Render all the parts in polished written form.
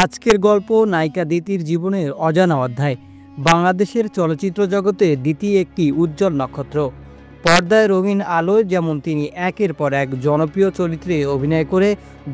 আজকের গল্প নায়িকা দিতির জীবনের অজানা অধ্যায়। বাংলাদেশের চলচ্চিত্র জগতে দিতি একটি উজ্জ্বল নক্ষত্র। পর্দায় রঙিন আলোয় যেমন তিনি একের পর এক জনপ্রিয় চরিত্রে অভিনয় করে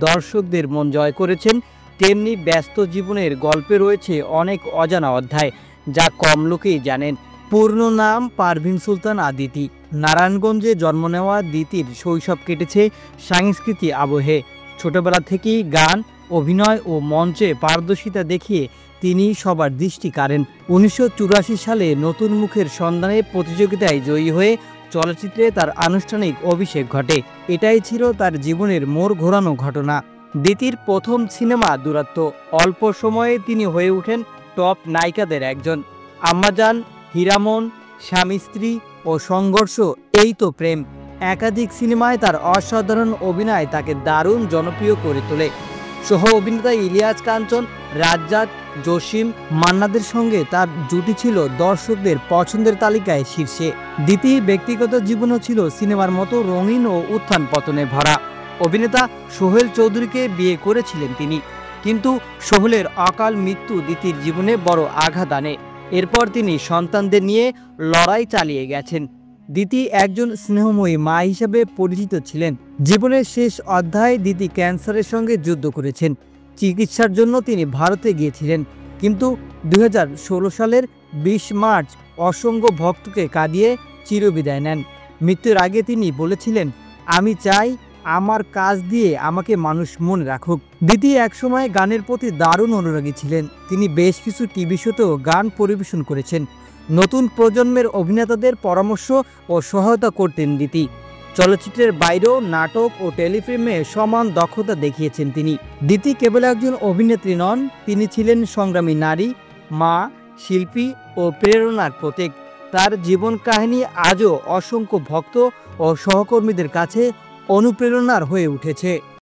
দর্শকদের মন জয় করেছেন, তেমনি ব্যস্ত জীবনের গল্পে রয়েছে অনেক অজানা অধ্যায়, যা কম লোকেই জানেন। পূর্ণ নাম পারভিন সুলতান আদিতি। নারায়ণগঞ্জে জন্ম নেওয়া দিতির শৈশব কেটেছে সাংস্কৃতিক আবহে। ছোটবেলা থেকেই গান, অভিনয় ও মঞ্চে পারদর্শিতা দেখিয়ে তিনি সবার দৃষ্টি কাড়েন। 1984 সালে নতুন মুখের সন্ধানে প্রতিযোগিতায় জয়ী হয়ে চলচ্চিত্রে তার আনুষ্ঠানিক অভিষেক ঘটে। এটাই ছিল তার জীবনের মোড় ঘোরানো ঘটনা। দিতির প্রথম সিনেমা দূরত্ব। অল্প সময়ে তিনি হয়ে ওঠেন টপ নায়িকাদের একজন। আম্মাজান, হীরামন, স্বামী স্ত্রী ও সংঘর্ষ, এই তো প্রেম। একাধিক সিনেমায় তার অসাধারণ অভিনয় তাকে দারুণ জনপ্রিয় করে তোলে। সহ অভিনেতা ইলিয়াস কাঞ্চন, রাজ্জাক, জসিম, মান্নাদের সঙ্গে তার জুটি ছিল দর্শকদের পছন্দের তালিকায় শীর্ষে। দিতির ব্যক্তিগত জীবনও ছিল সিনেমার মতো রঙিন ও উত্থান পতনে ভরা। অভিনেতা সোহেল চৌধুরীকে বিয়ে করেছিলেন তিনি, কিন্তু সোহেলের অকাল মৃত্যু দিতির জীবনে বড় আঘাত আনে। এরপর তিনি সন্তানদের নিয়ে লড়াই চালিয়ে গেছেন। দিতি একজন স্নেহময়ী মা হিসেবে পরিচিত ছিলেন। জীবনের শেষ অধ্যায়ে দিতি ক্যান্সারের সঙ্গে যুদ্ধ করেছেন। চিকিৎসার জন্য তিনি ভারতে গিয়েছিলেন, কিন্তু 2016 সালের 20 মার্চ অসংখ্য ভক্তকে কাঁদিয়ে চিরবিদায় নেন। মৃত্যুর আগে তিনি বলেছিলেন, আমি চাই আমার কাজ দিয়ে আমাকে মানুষ মনে রাখুক। দিতি একসময় গানের প্রতি দারুণ অনুরাগী ছিলেন। তিনি বেশ কিছু টিভি শোতেও গান পরিবেশন করেছেন। নতুন প্রজন্মের অভিনেতাদের পরামর্শ ও সহায়তা করতেন দিতি। চলচ্চিত্রের বাইরেও নাটক ও টেলিফিল্মে সমান দক্ষতা দেখিয়েছেন তিনি। দিতি কেবল একজন অভিনেত্রী নন, তিনি ছিলেন সংগ্রামী নারী, মা, শিল্পী ও প্রেরণার প্রতীক। তার জীবন কাহিনী আজও অসংখ্য ভক্ত ও সহকর্মীদের কাছে অনুপ্রেরণার হয়ে উঠেছে।